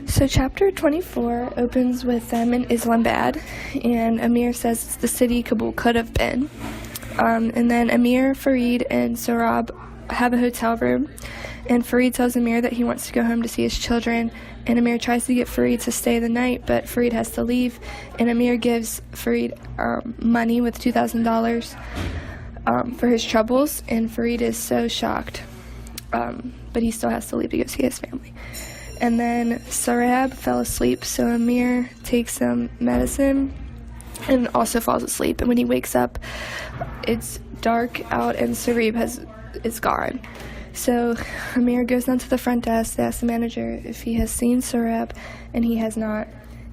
So chapter 24 opens with them in Islamabad, and Amir says it's the city Kabul could have been. And then Amir, Farid, and Sohrab have a hotel room, and Farid tells Amir that he wants to go home to see his children, and Amir tries to get Farid to stay the night, but Farid has to leave, and Amir gives Farid money with $2,000 for his troubles, and Farid is so shocked, but he still has to leave to go see his family. And then Sohrab fell asleep, so Amir takes some medicine and also falls asleep. And when he wakes up, it's dark out and Sohrab is gone. So Amir goes down to the front desk to ask the manager if he has seen Sohrab, and he has not.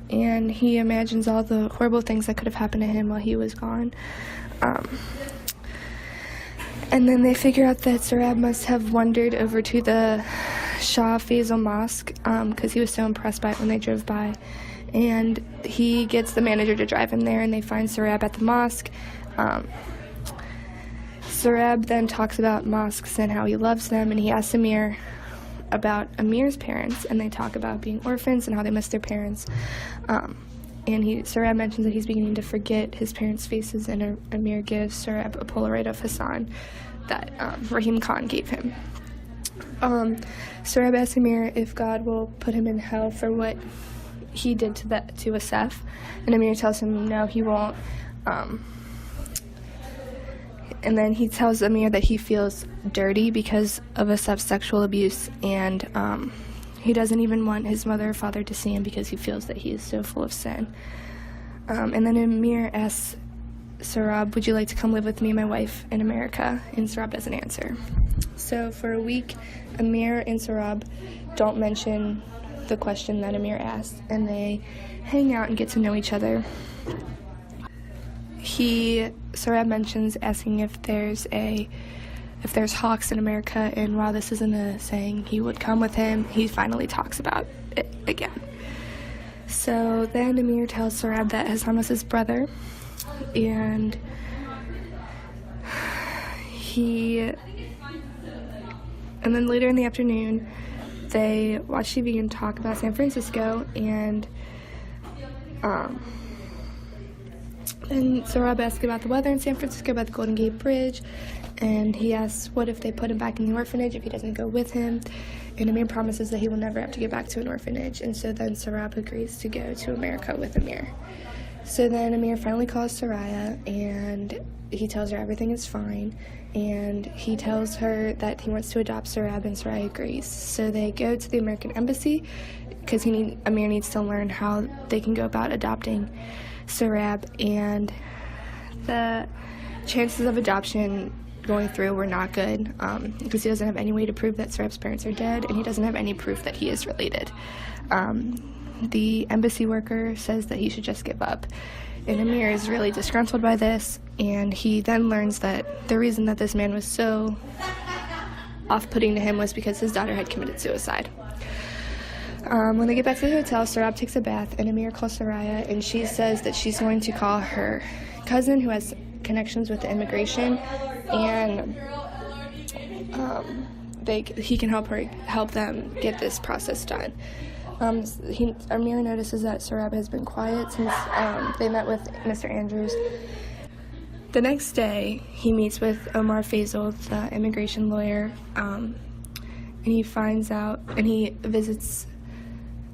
And he imagines all the horrible things that could have happened to him while he was gone. And then they figure out that Sohrab must have wandered over to the Shah Faisal Mosque because he was so impressed by it when they drove by. And he gets the manager to drive him there, and they find Sohrab at the mosque. Sohrab then talks about mosques and how he loves them, and he asks Amir about Amir's parents, and they talk about being orphans and how they miss their parents. And Sohrab mentions that he's beginning to forget his parents' faces, and Amir gives Sohrab a Polaroid of Hassan that Rahim Khan gave him. Sohrab asks Amir if God will put him in hell for what he did to Asef, and Amir tells him no, he won't. And then he tells Amir that he feels dirty because of Asef's sexual abuse, and he doesn't even want his mother or father to see him because he feels that he is so full of sin. And then Amir asks Sohrab, would you like to come live with me and my wife in America? And Sohrab doesn't answer. So for a week, Amir and Sohrab don't mention the question that Amir asked, and they hang out and get to know each other. Sohrab mentions asking if there's hawks in America, and while this isn't a saying he would come with him, he finally talks about it again. So then Amir tells Sohrab that Hassan was his brother, and then later in the afternoon, they watch TV and talk about San Francisco, and Sohrab asks about the weather in San Francisco, about the Golden Gate Bridge, and he asks what if they put him back in the orphanage if he doesn't go with him, and Amir promises that he will never have to get back to an orphanage, and so then Sohrab agrees to go to America with Amir. So then Amir finally calls Soraya, and he tells her everything is fine, and he tells her that he wants to adopt Sohrab, and Soraya agrees. So they go to the American embassy because Amir needs to learn how they can go about adopting Sohrab, and the chances of adoption going through were not good because he doesn't have any way to prove that Sohrab's parents are dead, and he doesn't have any proof that he is related. The embassy worker says that he should just give up, and Amir is really disgruntled by this, and he then learns that the reason that this man was so off-putting to him was because his daughter had committed suicide. When they get back to the hotel, Sohrab takes a bath, and Amir calls Soraya, and she says that she's going to call her cousin who has connections with the immigration, and he can help them get this process done. Amir notices that Sohrab has been quiet since they met with Mr. Andrews. The next day, he meets with Omar Faisal, the immigration lawyer, and he finds out,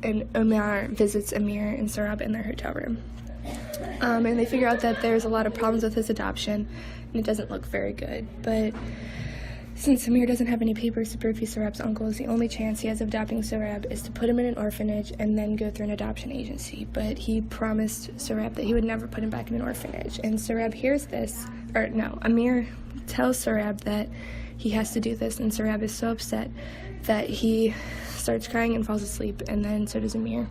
and Omar visits Amir and Sohrab in their hotel room. And they figure out that there's a lot of problems with his adoption, and it doesn't look very good, but since Amir doesn't have any papers to prove he's Sohrab's uncle, the only chance he has of adopting Sohrab is to put him in an orphanage and then go through an adoption agency. But he promised Sohrab that he would never put him back in an orphanage. And Sohrab hears this, Amir tells Sohrab that he has to do this, and Sohrab is so upset that he starts crying and falls asleep, and then so does Amir.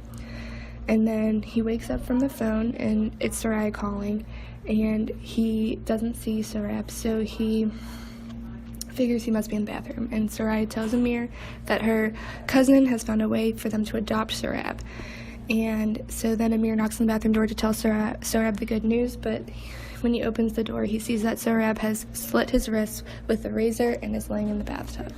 And then he wakes up from the phone, and it's Soraya calling, and he doesn't see Sohrab, so he figures he must be in the bathroom, and Soraya tells Amir that her cousin has found a way for them to adopt Sohrab. And so then Amir knocks on the bathroom door to tell Sohrab the good news, but when he opens the door, he sees that Sohrab has slit his wrists with a razor and is laying in the bathtub.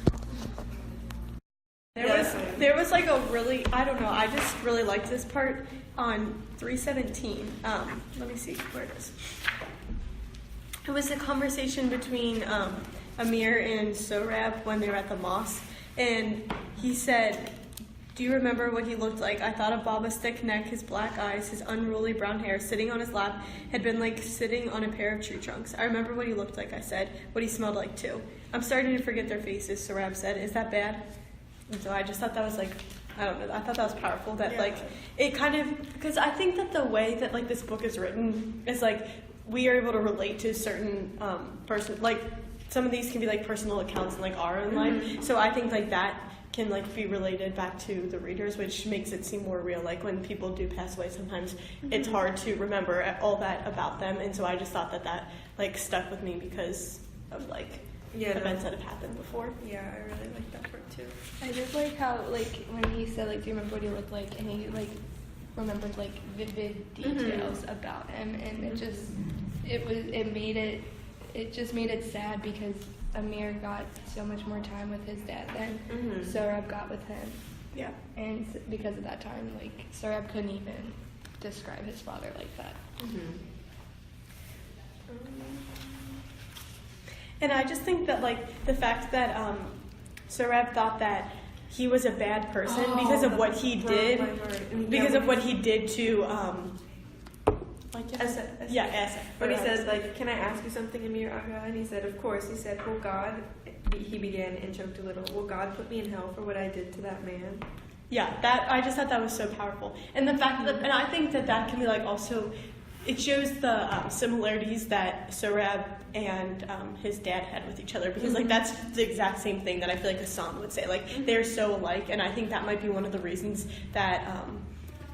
There was like a really, I don't know, I just really liked this part on 317. Let me see where it is. It was a conversation between Amir and Sorab when they were at the mosque, and he said, "Do you remember what he looked like? I thought of Baba's thick neck, his black eyes, his unruly brown hair sitting on his lap had been like sitting on a pair of tree trunks. I remember what he looked like," I said, "what he smelled like too. I'm starting to forget their faces," Sorab said. "Is that bad?" And so I just thought that was like, I don't know, I thought that was powerful, that like, it kind of, because I think that the way that like this book is written is like, we are able to relate to certain person, like some of these can be like personal accounts in like our own life, so I think like that can like be related back to the readers, which makes it seem more real. Like when people do pass away, sometimes it's hard to remember all that about them, and so I just thought that that like stuck with me because of like events that have happened before. Yeah, I really like that part too. I just like how, like, when he said, like, do you remember what he looked like? And he, like, remembered, like, vivid details about him. And it just, it made it sad because Amir got so much more time with his dad than Sorab got with him. Yeah. And because of that time, like, Sorab couldn't even describe his father like that. And I just think that, like, the fact that Sorab thought that he was a bad person because of what he did, because of what he did to, Asa. When he says, like, "Can I ask you something, Amir Aga?" And he said, "Of course." He said, "Will God," he began and choked a little, "Will God put me in hell for what I did to that man?" Yeah, that, I just thought that was so powerful. And the fact that, and I think that that can be, like, also, it shows the similarities that Sorab and his dad had with each other, because like that's the exact same thing that I feel like Hassan would say. Like they're so alike, and I think that might be one of the reasons that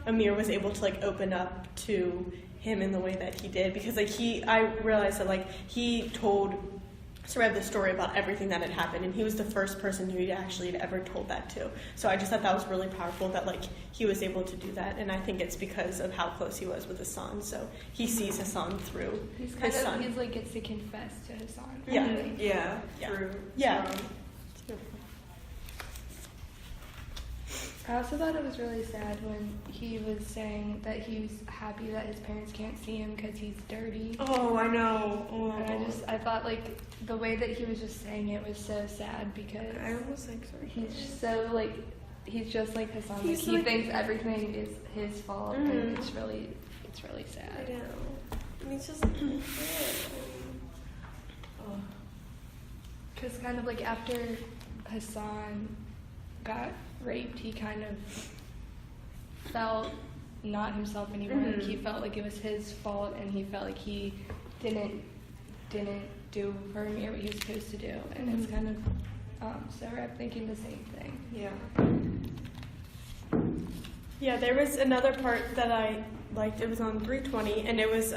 Amir was able to like open up to him in the way that he did, because like I realized that like he told Sorab the story about everything that had happened, and he was the first person who he actually had ever told that to. So I just thought that was really powerful that like he was able to do that, and I think it's because of how close he was with Hassan. So he sees Hassan through his son. He's like gets to confess to Hassan. Yeah. Through. Yeah. I also thought it was really sad when he was saying that he was happy that his parents can't see him because he's dirty. Oh, I know. Oh. And I thought like the way that he was just saying it was so sad, because I almost like sorry. he's so like, he's just like Hassan. He's he like, thinks everything is his fault, and it's really sad. I know. And he's just Because kind of like after Hassan got raped, he kind of felt not himself anymore. Like he felt like it was his fault, and he felt like he didn't do for Amir what he was supposed to do. And it's kind of Sorab thinking the same thing. Yeah, there was another part that I liked. It was on 320, and it was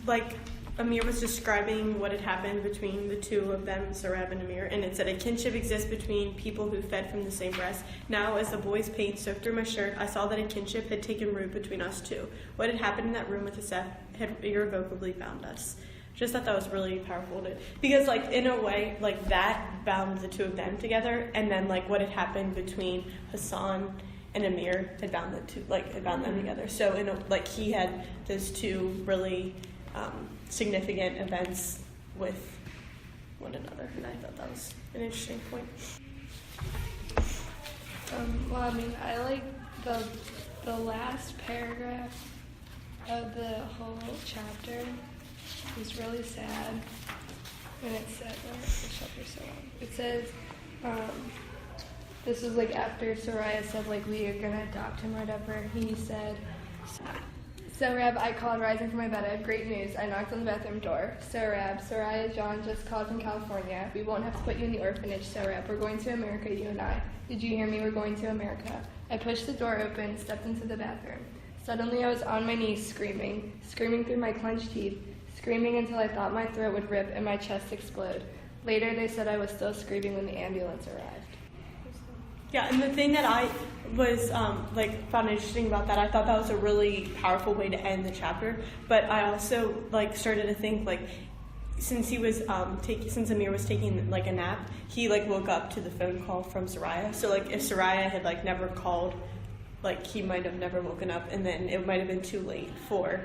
like Amir was describing what had happened between the two of them, Sorab and Amir, and it said, "A kinship exists between people who fed from the same breast. Now, as the boy's paint soaked through my shirt, I saw that a kinship had taken root between us two. What had happened in that room with Asef had irrevocably bound us." Just thought that was really powerful, because, like, in a way, like, that bound the two of them together, and then, like, what had happened between Hassan and Amir had bound the two, like, it bound them together. So, like, he had those two really significant events with one another, and I thought that was an interesting point. Well, I mean, I like the last paragraph of the whole chapter is really sad, and it said, the chapter's so long. It says, this was like after Soraya said like we are gonna adopt him or whatever. He said, "Sorab, I called rising from my bed. I have great news. I knocked on the bathroom door. Sorab, Soraya, John just called from California. We won't have to put you in the orphanage, Sorab. We're going to America, you and I. Did you hear me? We're going to America." I pushed the door open, stepped into the bathroom. Suddenly I was on my knees screaming through my clenched teeth, screaming until I thought my throat would rip and my chest explode. Later they said I was still screaming when the ambulance arrived. Yeah, and the thing that I was found interesting about that, I thought that was a really powerful way to end the chapter. But I also started to think since since Amir was taking like a nap, he like woke up to the phone call from Soraya. So like if Soraya had like never called, like he might have never woken up, and then it might have been too late for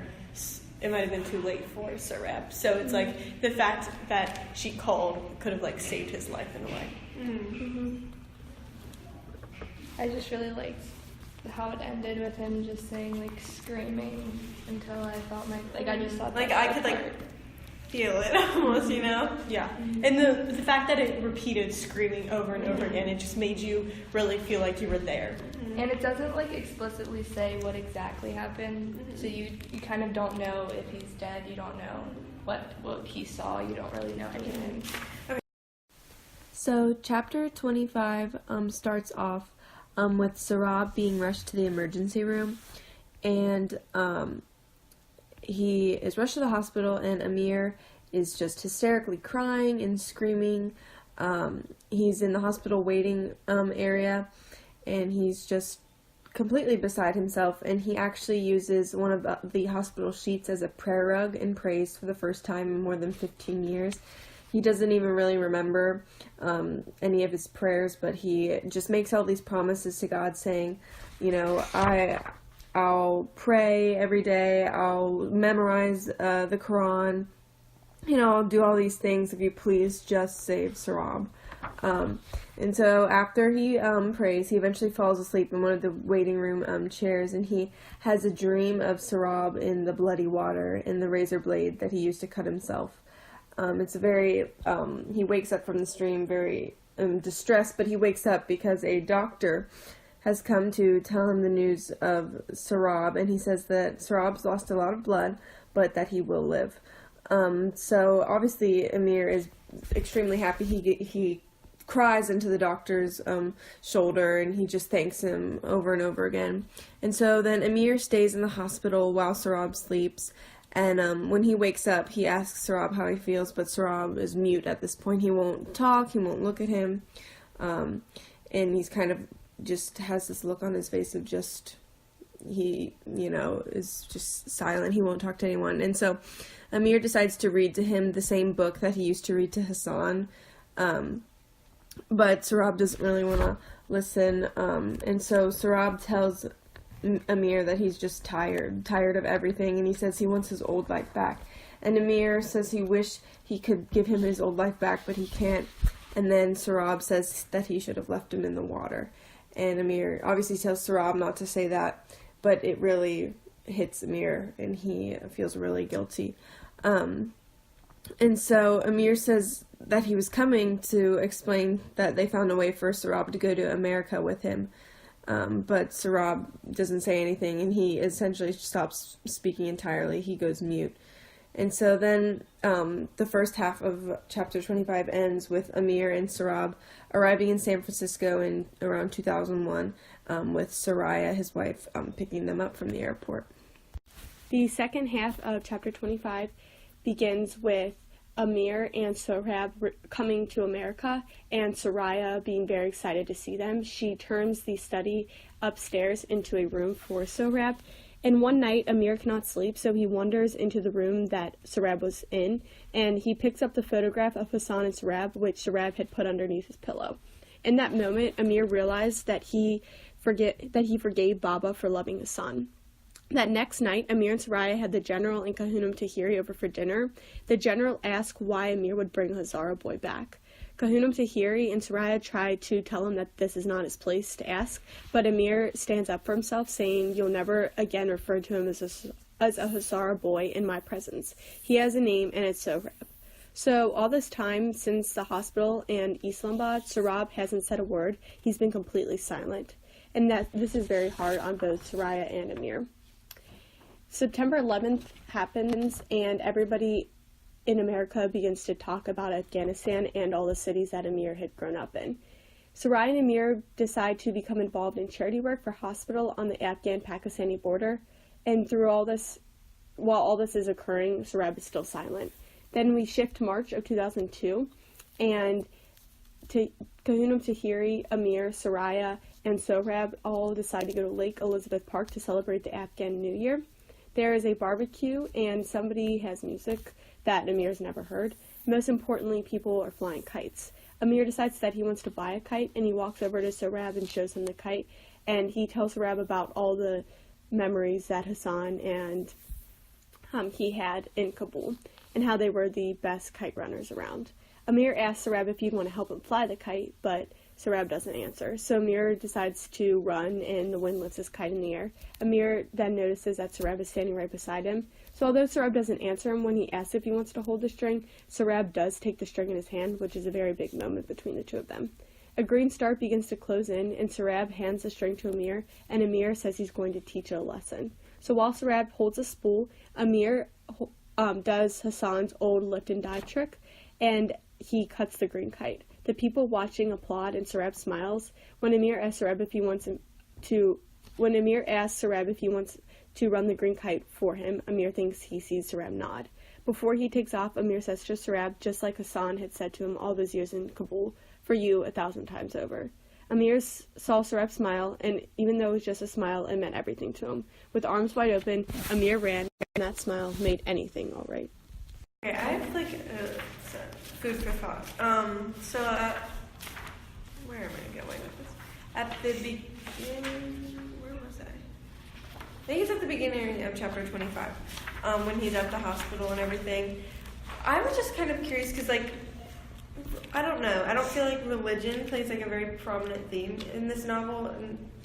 Sarab. So it's like the fact that she called could have like saved his life in a way. Mm-hmm. I just really liked how it ended with him just saying like screaming until I felt I just thought like I could like feel it almost, you know? Yeah. And the fact that it repeated screaming over and over again, it just made you really feel like you were there. And it doesn't like explicitly say what exactly happened, so you kind of don't know if he's dead. You don't know what he saw. You don't really know anything. Okay. So chapter 25 starts off with Sarab being rushed to the emergency room, and he is rushed to the hospital, and Amir is just hysterically crying and screaming. He's in the hospital waiting area, and he's just completely beside himself, and he actually uses one of the hospital sheets as a prayer rug and prays for the first time in more than 15 years. He doesn't even really remember any of his prayers, but he just makes all these promises to God saying, you know, I'll pray every day, I'll memorize the Quran, you know, I'll do all these things if you please just save Sarab. And so after he prays, he eventually falls asleep in one of the waiting room chairs, and he has a dream of Sarab in the bloody water and the razor blade that he used to cut himself. It's a very, he wakes up from this dream very distressed, but he wakes up because a doctor has come to tell him the news of Sarab, and he says that Sarab's lost a lot of blood, but that he will live. So obviously Amir is extremely happy. He cries into the doctor's shoulder, and he just thanks him over and over again. And so then Amir stays in the hospital while Sarab sleeps, and when he wakes up, he asks Sarab how he feels, but Sarab is mute at this point. He won't talk, he won't look at him, and he's kind of just has this look on his face of just, he, you know, is just silent. He won't talk to anyone. And so Amir decides to read to him the same book that he used to read to Hassan, but Sarab doesn't really want to listen, and so Sarab tells Amir that he's just tired of everything, and he says he wants his old life back. And Amir says he wished he could give him his old life back, but he can't. And then Sarab says that he should have left him in the water. And Amir obviously tells Sarab not to say that, but it really hits Amir, and he feels really guilty. And so Amir says that he was coming to explain that they found a way for Sarab to go to America with him. But Sarab doesn't say anything, and he essentially stops speaking entirely. He goes mute. And so then the first half of chapter 25 ends with Amir and Sarab arriving in San Francisco in around 2001, with Soraya, his wife, picking them up from the airport. The second half of chapter 25 begins with Amir and Sorab coming to America, and Soraya being very excited to see them. She turns the study upstairs into a room for Sorab, and one night Amir cannot sleep, so he wanders into the room that Sorab was in, and he picks up the photograph of Hassan and Sorab, which Sorab had put underneath his pillow. In that moment, Amir realized that he forgave Baba for loving his son. That next night, Amir and Soraya had the general and Kahunam Tahiri over for dinner. The general asked why Amir would bring Hazara boy back. Kahunam Tahiri and Soraya tried to tell him that this is not his place to ask, but Amir stands up for himself, saying, "You'll never again refer to him as a Hazara boy in my presence. He has a name, and it's Sorab." So all this time, since the hospital and Islamabad, Sorab hasn't said a word. He's been completely silent. And that this is very hard on both Soraya and Amir. September 11th happens, and everybody in America begins to talk about Afghanistan and all the cities that Amir had grown up in. Soraya and Amir decide to become involved in charity work for hospital on the Afghan-Pakistani border, and through all this, while all this is occurring, Sorab is still silent. Then we shift to March of 2002, and Kahunam Tahiri, Amir, Soraya, and Sorab all decide to go to Lake Elizabeth Park to celebrate the Afghan New Year. There is a barbecue, and somebody has music that Amir's never heard. Most importantly, people are flying kites. Amir decides that he wants to buy a kite, and he walks over to Sorab and shows him the kite, and he tells Sorab about all the memories that Hassan and he had in Kabul, and how they were the best kite runners around. Amir asks Sorab if he'd want to help him fly the kite, but Sorab doesn't answer. So Amir decides to run, and the wind lifts his kite in the air. Amir then notices that Sorab is standing right beside him. So although Sorab doesn't answer him when he asks if he wants to hold the string, Sorab does take the string in his hand, which is a very big moment between the two of them. A green star begins to close in, and Sorab hands the string to Amir, and Amir says he's going to teach it a lesson. So while Sorab holds a spool, Amir does Hassan's old lift and dive trick, and he cuts the green kite. The people watching applaud, and Sorab smiles. When Amir asks Sorab if he wants to run the green kite for him, Amir thinks he sees Sorab nod. Before he takes off, Amir says to Sorab, just like Hassan had said to him all those years in Kabul, for you 1,000 times over. Amir saw Sorab smile, and even though it was just a smile, it meant everything to him. With arms wide open, Amir ran, and that smile made anything all right. Okay, I have like food for thought. Where am I going with this? At the beginning, where was I think it's at the beginning of chapter 25, when he's at the hospital and everything. I was just kind of curious because, like, I don't know. I don't feel like religion plays like a very prominent theme in this novel,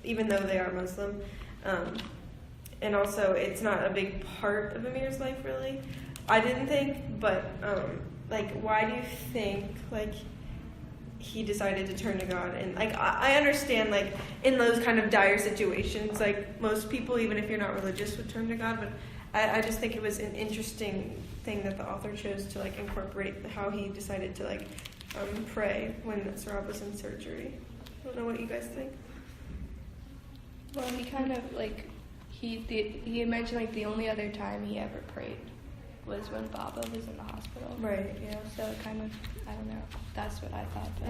even though they are Muslim. And also, it's not a big part of Amir's life, really. I didn't think, but, like, why do you think, like, he decided to turn to God? And, like, I understand, like, in those kind of dire situations, like, most people, even if you're not religious, would turn to God, but I just think it was an interesting thing that the author chose to, like, incorporate how he decided to, like, pray when Sorab was in surgery. I don't know what you guys think. Well, he kind of, like, he mentioned, like, the only other time he ever prayed was when Baba was in the hospital. Right, yeah. So it kind of, I don't know, that's what I thought. But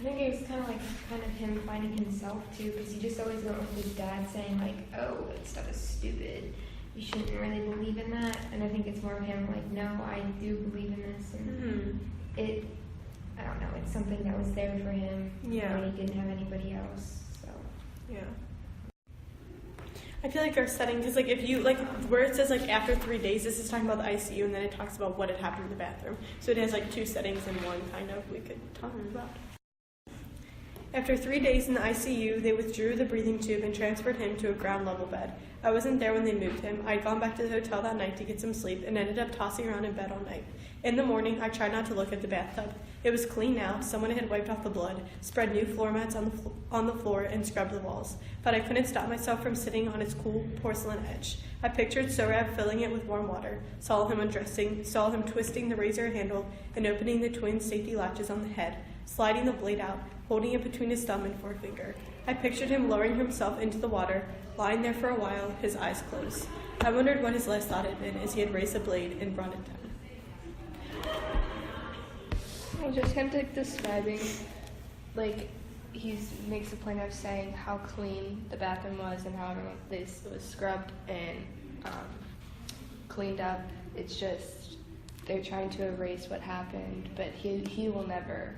I think it was kind of him finding himself too, because he just always went with his dad saying like, oh, that stuff is stupid. You shouldn't really believe in that. And I think it's more of him like, no, I do believe in this. And I don't know, it's something that was there for him when he didn't have anybody else. So yeah. I feel like our setting, because, like, if you, like, where it says, like, after 3 days, this is talking about the ICU, and then it talks about what had happened in the bathroom. So it has, like, two settings in one, kind of, we could talk about. After 3 days in the ICU, they withdrew the breathing tube and transferred him to a ground-level bed. I wasn't there when they moved him. I'd gone back to the hotel that night to get some sleep and ended up tossing around in bed all night. In the morning, I tried not to look at the bathtub. It was clean now. Someone had wiped off the blood, spread new floor mats on the floor, and scrubbed the walls. But I couldn't stop myself from sitting on its cool porcelain edge. I pictured Sorab filling it with warm water, saw him undressing, saw him twisting the razor handle and opening the twin safety latches on the head, sliding the blade out, holding it between his thumb and forefinger. I pictured him lowering himself into the water, lying there for a while, his eyes closed. I wondered what his last thought had been as he had raised the blade and brought it down. Well, just him describing, like, he makes a point of saying how clean the bathroom was and how everyone it was scrubbed and cleaned up. It's just they're trying to erase what happened, but he will never.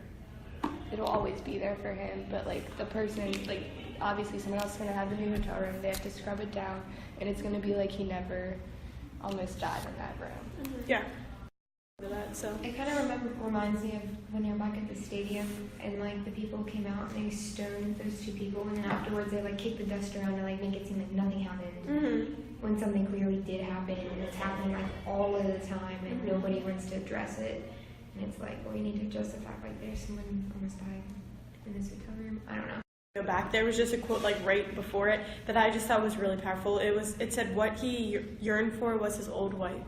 It'll always be there for him. But like the person, like obviously someone else is gonna have the new hotel room. They have to scrub it down, and it's gonna be like he never almost died in that room. Mm-hmm. Yeah. That, so. it kind of reminds me of when they were back at the stadium and like the people came out and they stoned those two people, and then afterwards they like kicked the dust around to like make it seem like nothing happened when something clearly did happen, and it's happening like all of the time and nobody wants to address it. And it's like, well, you need to address the fact like there's someone almost died in this hotel room. I don't know. Go back. There was just a quote like right before it that I just thought was really powerful. It said what he yearned for was his old wife.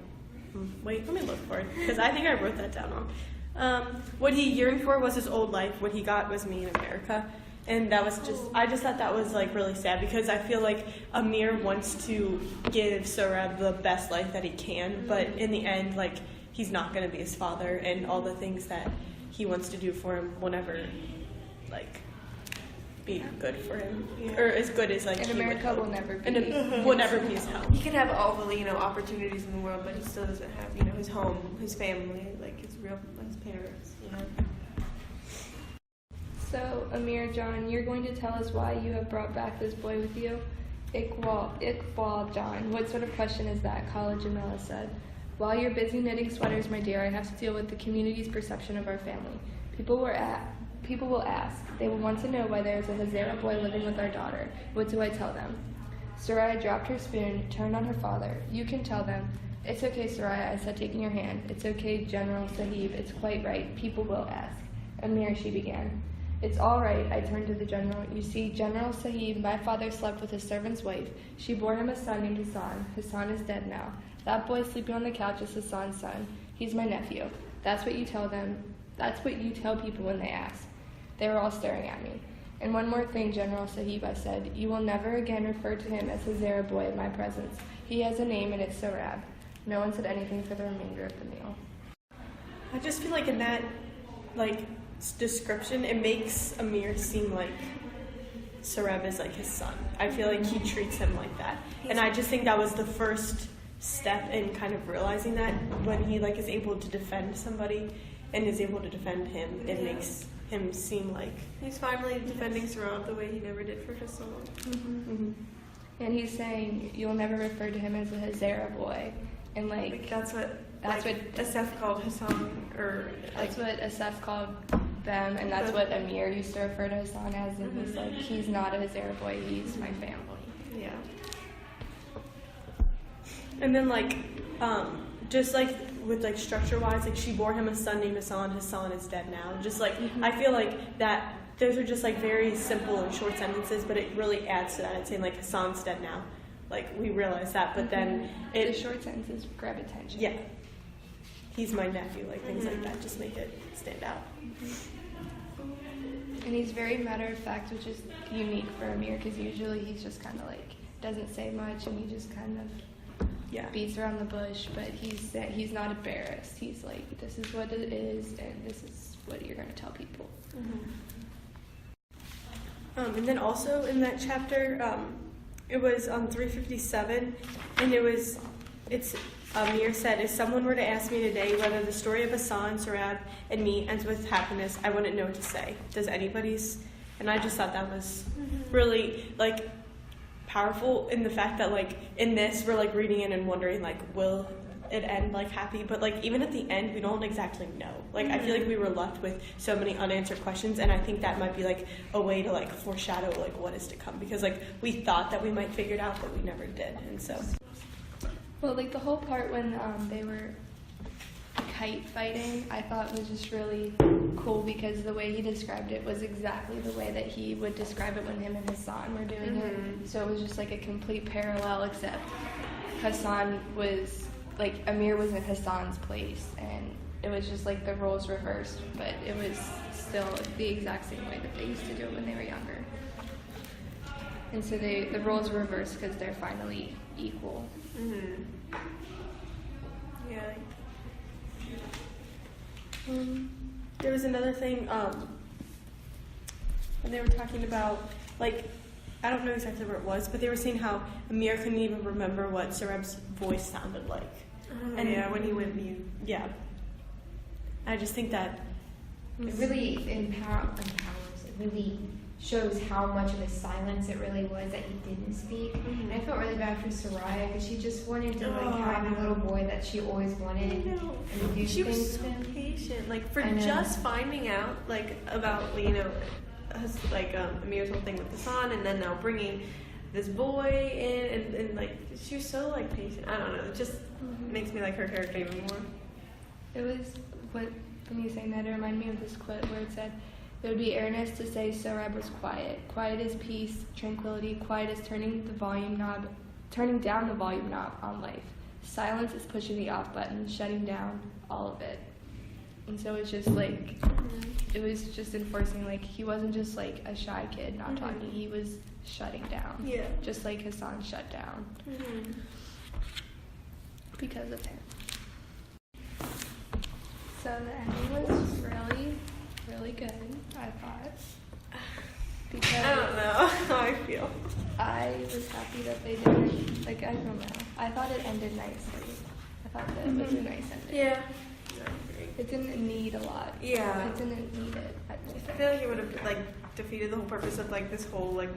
Wait, let me look for it, because I think I wrote that down wrong. What he yearned for was his old life. What he got was me in America. And that was just, I just thought that was like really sad, because I feel like Amir wants to give Sorab the best life that he can, but in the end, like, he's not going to be his father, and all the things that he wants to do for him will never, like, be good for him, or as good as like And he America would will hope. never be. And it will never be his home. He can have all the opportunities in the world, but he still doesn't have his home, his family, like his parents. So, Amir, John, you're going to tell us why you have brought back this boy with you? Iqbal, John. What sort of question is that? Khalid Jamila said. While you're busy knitting sweaters, my dear, I have to deal with the community's perception of our family. People will ask. They will want to know why there is a Hazara boy living with our daughter. What do I tell them? Soraya dropped her spoon, turned on her father. You can tell them. It's okay, Soraya, I said, taking your hand. It's okay, General Sahib. It's quite right. People will ask. Amir, she began. It's all right, I turned to the general. You see, General Sahib, my father slept with his servant's wife. She bore him a son named Hassan. Hassan is dead now. That boy sleeping on the couch is Hassan's son. He's my nephew. That's what you tell them. That's what you tell people when they ask. They were all staring at me. And one more thing, General Sahib, I said. You will never again refer to him as Hazara boy in my presence. He has a name and it's Sarab. No one said anything for the remainder of the meal. I just feel like in that, description, it makes Amir seem like Sareb is like his son. I feel like he treats him like that. And I just think that was the first step in kind of realizing that when he is able to defend somebody and is able to defend him, it makes him seem like He's finally defending Sarab the way he never did for Hassan. And he's saying you'll never refer to him as a Hazara boy. And That's what Asaf called Hassan, or that's what Asaf called them, and that's what Amir used to refer to Hassan as, and he's like, he's not a Hazara boy, he's my family. yeah. And then just with structure wise, she bore him a son named Hassan. Hassan is dead now. Just I feel like that those are just very simple and short sentences, but it really adds to that. It's saying Hassan's dead now. We realize that, but then The short sentences grab attention. Yeah. He's my nephew, things like that just make it stand out. And he's very matter of fact, which is unique for Amir, because usually he's just kind of doesn't say much, and he just kind of beats around the bush, but he's not embarrassed. He's like, this is what it is, and this is what you're going to tell people. And then also in that chapter, it was on 357, and Amir said, if someone were to ask me today whether the story of Hassan, Sarab, and me ends with happiness, I wouldn't know what to say. Does anybody's? And I just thought that was really, powerful in the fact that, in this, we're, reading it and wondering, will it end, happy? But, even at the end, we don't exactly know. I feel like we were left with so many unanswered questions, and I think that might be, a way to, foreshadow, what is to come. Because, we thought that we might figure it out, but we never did, and so... Well, the whole part when they were kite fighting, I thought was just really cool because the way he described it was exactly the way that he would describe it when him and Hassan were doing it. So it was just a complete parallel, except Hassan was, Amir was in Hassan's place, and it was just the roles reversed, but it was still the exact same way that they used to do it when they were younger. And so the roles were reversed because they're finally equal. Yeah. There was another thing when they were talking about, I don't know exactly where it was, but they were saying how Amir couldn't even remember what Sareb's voice sounded like. When he went mute. Yeah. I just think that... It really empowers. It really shows how much of a silence it really was that he didn't speak. And I felt really bad for Soraya because she just wanted to have a little boy that she always wanted and do She things was so with him. patient, for just finding out, about, Amir's whole thing with Hassan, and then now bringing this boy in, and she was so, patient. I don't know, it just makes me like her character even more. It was when you saying that, it reminded me of this quote where it said, it would be earnest to say Sarab was quiet. Quiet is peace, tranquility. Quiet is turning down the volume knob on life. Silence is pushing the off button, shutting down all of it. And so it's just it was just enforcing, he wasn't just a shy kid not talking. He was shutting down. Yeah. Just like Hassan shut down. Because of him. So the ending was really, really good, I thought. because I don't know how I feel. I was happy that they didn't, like, I don't know. I thought it ended nicely. I thought that it was a nice ending. Yeah. It didn't need a lot. Yeah. It didn't need it, I don't I think. feel like it would have like defeated the whole purpose of like this whole like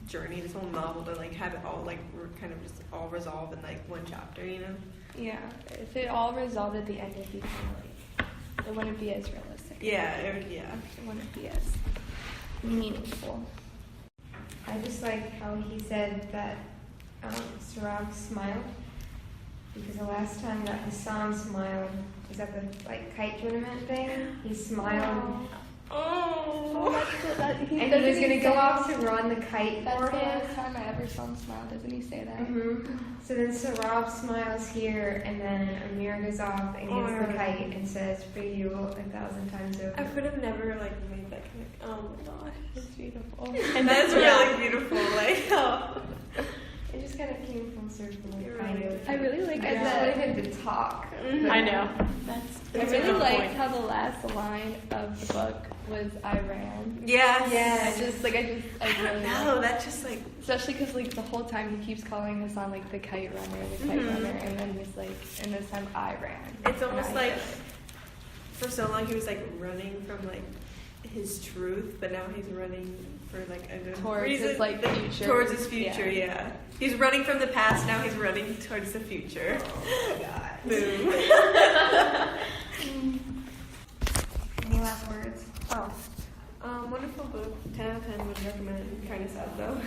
journey, this whole novel, to like have it all like kind of just all resolve in like one chapter, you know? Yeah, if it all resolved at the end, it'd be kind of like, it wouldn't be as realistic. Yeah, it would, yeah. It wouldn't be as meaningful. I just like how he said that Sarab smiled, because the last time that Hassan smiled was at the like kite tournament thing. He smiled, Oh. and he was gonna go off to run the kite That's for the him. last time I ever saw him smile. Doesn't he say that? So then Sarab smiles here, and then Amir goes off and Oh gets my the God. kite and says, "For you 1,000 times over." I could have never like made that connect. Oh my gosh. It's beautiful. And that's really beautiful. Like, oh. It just kind of came full circle, It kind really of. I really like I just that. wanted him to talk. Mhm. I know. I That's a really good liked point. how the last line of the book was Iran. Yes. I really No, that's just like. especially because like the whole time he keeps calling Hassan like the kite runner, and then he's like, and this time Iran. It's almost like for so long he was like running from like his truth, but now he's running for like a good Towards reason. his, like, future. Towards his future, Yeah. yeah. He's running from the past, now he's running towards the future. Oh, God. Boom. Any last words? Oh. Wonderful book. 10 out of 10 would recommend. Kind of sad though.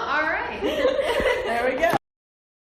All right. There we go.